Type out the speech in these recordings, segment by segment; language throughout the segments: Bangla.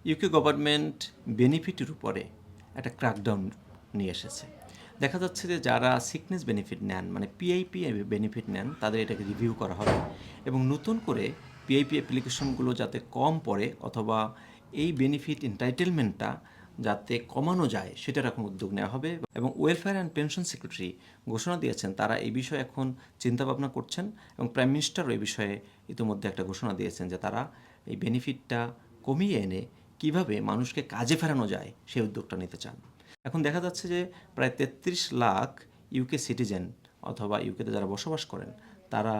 ইউকে গভর্নমেন্ট বেনিফিটের উপরে একটা ক্র্যাকডাউন নিয়ে এসেছে। দেখা যাচ্ছে যে যারা সিকনেস বেনিফিট নেন, মানে পিআইপি বেনিফিট নেন, তাদের এটাকে রিভিউ করা হবে এবং নতুন করে পিআইপি অ্যাপ্লিকেশনগুলো যাতে কম পড়ে অথবা এই বেনিফিট এন্টাইটেলমেন্টটা যাতে কমানো যায় সেটার এখন উদ্যোগ নেওয়া হবে। এবং ওয়েলফেয়ার অ্যান্ড পেনশন সেক্রেটারি ঘোষণা দিয়েছেন তারা এই বিষয়ে এখন চিন্তাভাবনা করছেন এবং প্রাইম মিনিস্টারও এই বিষয়ে ইতিমধ্যে একটা ঘোষণা দিয়েছেন যে তারা এই বেনিফিটটা কমিয়ে এনে কিভাবে মানুষকে কাজে ফেরানো যায় সেই উদ্যোগটা নিতে চান। এখন দেখা যাচ্ছে যে প্রায় 33 লাখ ইউকে সিটিজেন অথবা ইউকেতে যারা বসবাস করেন তারা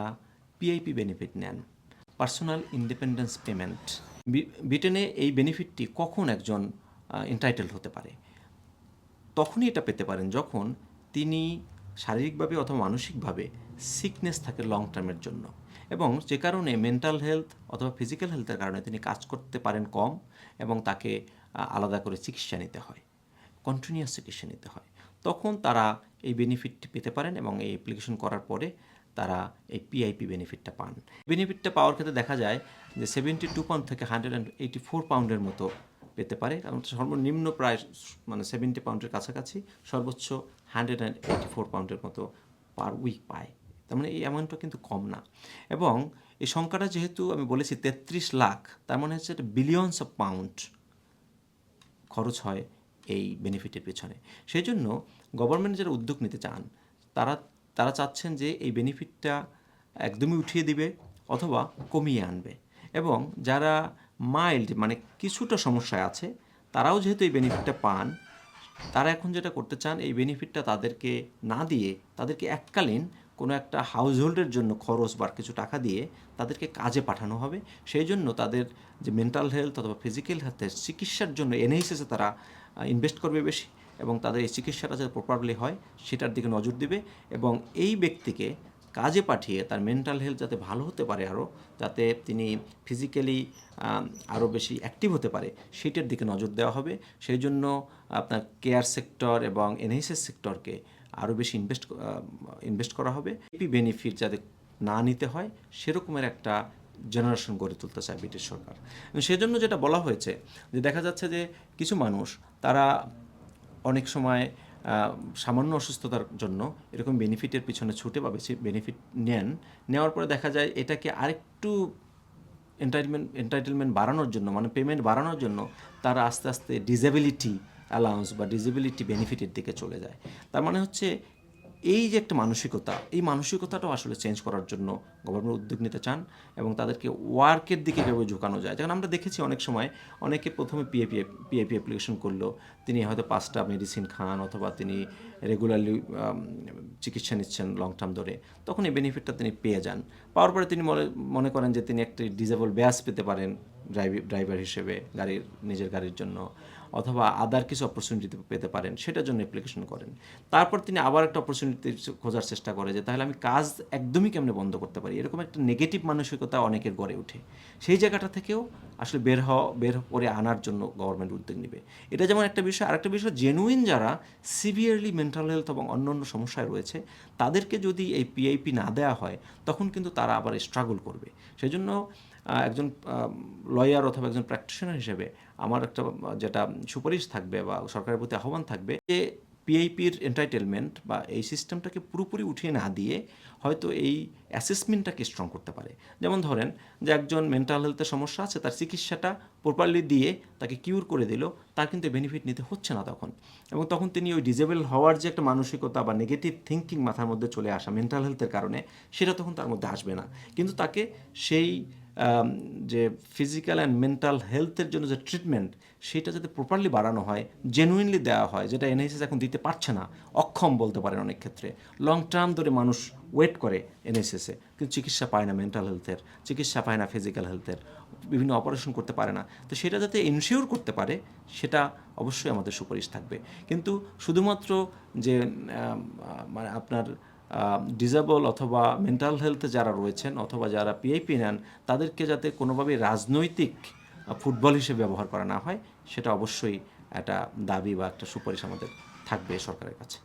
পিআইপি বেনিফিট নেন, পার্সোনাল ইন্ডিপেন্ডেন্স পেমেন্ট। ব্রিটেনে এই বেনিফিটটি কখন একজন এন্টাইটেল হতে পারে? তখনই এটা পেতে পারেন যখন তিনি শারীরিকভাবে অথবা মানসিকভাবে সিকনেস থাকে লং টার্মের জন্য এবং যে কারণে মেন্টাল হেলথ অথবা ফিজিক্যাল হেলথের কারণে তিনি কাজ করতে পারেন কম এবং তাকে আলাদা করে চিকিৎসা নিতে হয়, কন্টিনিউয়াস চিকিৎসা নিতে হয়। তখন তারা এই বেনিফিটটি পেতে পারেন এবং এই অ্যাপ্লিকেশন করার পরে তারা এই পিআইপি বেনিফিটটা পান। বেনিফিটটা পাওয়ার ক্ষেত্রে দেখা যায় যে 72 পাউন্ড থেকে 184 পাউন্ডের মতো পেতে পারে, কারণ সর্বনিম্ন প্রায় মানে 70 পাউন্ডের কাছাকাছি, সর্বোচ্চ 184 পাউন্ডের মতো পার উইক পায়। তার মানে এই অ্যামাউন্টটা কিন্তু কম না। এবং এই সংখ্যাটা যেহেতু আমি বলেছি 33 লাখ, তার মানে হচ্ছে এটা বিলিয়নস অফ পাউন্ড খরচ হয় এই বেনিফিটের পেছনে। সেই জন্য গভর্নমেন্ট যারা উদ্যোগ নিতে চান তারা তারা চাচ্ছেন যে এই বেনিফিটটা একদমই উঠিয়ে দিবে অথবা কমিয়ে আনবে। এবং যারা মাইল্ড মানে কিছুটা সমস্যায় আছে তারাও যেহেতু এই বেনিফিটটা পান, তারা এখন যেটা করতে চান এই বেনিফিটটা তাদেরকে না দিয়ে তাদেরকে এককালীন কোনো একটা হাউস হোল্ডের জন্য খরচ বা কিছু টাকা দিয়ে তাদেরকে কাজে পাঠানো হবে। সেই জন্য তাদের যে মেন্টাল হেলথ অথবা ফিজিক্যাল হেলথের চিকিৎসার জন্য এনএইচএসে তারা ইনভেস্ট করবে বেশি এবং তাদের এই চিকিৎসাটা যাতে প্রপারলি হয় সেটার দিকে নজর দিবে এবং এই ব্যক্তিকে কাজে পাঠিয়ে তার মেন্টাল হেলথ যাতে ভালো হতে পারে, আরও যাতে তিনি ফিজিক্যালি আরও বেশি অ্যাক্টিভ হতে পারে সেটার দিকে নজর দেওয়া হবে। সেই জন্য আপনার কেয়ার সেক্টর এবং এনএইচএস সেক্টরকে আরও বেশি ইনভেস্ট করা হবে। এপি বেনিফিট যাতে না নিতে হয় সেরকমের একটা জেনারেশন গড়ে তুলতে চায় ব্রিটিশ সরকার। সেজন্য যেটা বলা হয়েছে যে দেখা যাচ্ছে যে কিছু মানুষ তারা অনেক সময় সামান্য অসুস্থতার জন্য এরকম বেনিফিটের পিছনে ছুটে বা বেশি বেনিফিট নেওয়ার পরে দেখা যায় এটাকে আরেকটু এন্টাইটেলমেন্ট বাড়ানোর জন্য, মানে পেমেন্ট বাড়ানোর জন্য তারা আস্তে আস্তে ডিসেবিলিটি অ্যালাউন্স বা ডিসেবিলিটি বেনিফিটের দিকে চলে যায়। তার মানে হচ্ছে এই যে একটা মানসিকতা, এই মানসিকতাটাও আসলে চেঞ্জ করার জন্য গভর্নমেন্ট উদ্যোগ নিতে চান এবং তাদেরকে ওয়ার্কের দিকে কীভাবে ঝুঁকানো যায়। যেমন আমরা দেখেছি অনেক সময় অনেকে প্রথমে পিএপি অ্যাপ্লিকেশন করলো, তিনি হয়তো 5টা মেডিসিন খান অথবা তিনি রেগুলারলি চিকিৎসা নিচ্ছেন লং টার্ম ধরে, তখন এই বেনিফিটটা তিনি পেয়ে যান। পাওয়ার পরে তিনি মনে করেন যে তিনি একটি ডিজেবল ব্যাজ পেতে পারেন ড্রাইভার হিসেবে নিজের গাড়ির জন্য অথবা আদার কিছু অপরচুনিটি পেতে পারেন, সেটার জন্য অ্যাপ্লিকেশন করেন। তারপর তিনি আবার একটা অপরচুনিটি খোঁজার চেষ্টা করে যে তাহলে আমি কাজ একদমই কেমনে বন্ধ করতে পারি, এরকম একটা নেগেটিভ মানসিকতা অনেকের গড়ে ওঠে। সেই জায়গাটা থেকেও আসলে বের করে আনার জন্য গভর্নমেন্ট উদ্যোগ নেবে। এটা যেমন একটা বিষয়। আরেকটা বিষয়, জেনুইন যারা সিভিয়ারলি মেন্টাল হেলথ এবং অন্য অন্য সমস্যায় রয়েছে তাদেরকে যদি এই পিআইপি না দেওয়া হয় তখন কিন্তু তারা আবার স্ট্রাগল করবে। সেই জন্য একজন লয়ার অথবা একজন প্র্যাকটিশনার হিসেবে আমার একটা যেটা সুপারিশ থাকবে বা সরকারের প্রতি আহ্বান থাকবে যে পিআইপির এন্টাইটেলমেন্ট বা এই সিস্টেমটাকে পুরোপুরি উঠিয়ে না দিয়ে হয়তো এই অ্যাসেসমেন্টটাকে স্ট্রং করতে পারে। যেমন ধরেন যে একজন মেন্টাল হেলথের সমস্যা আছে, তার চিকিৎসাটা প্রপারলি দিয়ে তাকে কিউর করে দিল, তার কিন্তু বেনিফিট নিতে হচ্ছে না তখন, এবং তখন তিনি ওই ডিজেবল হওয়ার যে একটা মানসিকতা বা নেগেটিভ থিঙ্কিং মাথার মধ্যে চলে আসা মেন্টাল হেলথের কারণে, সেটা তখন তার মধ্যে আসবে না। কিন্তু তাকে সেই যে ফিজিক্যাল অ্যান্ড মেন্টাল হেলথের জন্য যে ট্রিটমেন্ট সেটা যাতে প্রপারলি বাড়ানো হয়, জেনুইনলি দেওয়া হয়, যেটা এনএইচএস এখন দিতে পারছে না, অক্ষম বলতে পারেন অনেক ক্ষেত্রে। লং টার্ম ধরে মানুষ ওয়েট করে এনএইচএসে, কিন্তু চিকিৎসা পায় না মেন্টাল হেলথের, চিকিৎসা পায় না ফিজিক্যাল হেলথের, বিভিন্ন অপারেশন করতে পারে না। তো সেটা যাতে ইনশিওর করতে পারে সেটা অবশ্যই আমাদের সুপারিশ থাকবে। কিন্তু শুধুমাত্র যে মানে আপনার ডিসেবল অথবা মেন্টাল হেলথে যারা রয়েছেন অথবা যারা পিআইপি নেন তাদেরকে যাতে কোনোভাবেই রাজনৈতিক ফুটবল হিসেবে ব্যবহার করা না হয়, সেটা অবশ্যই একটা দাবি বা একটা সুপারিশ আমাদের থাকবে সরকারের কাছে।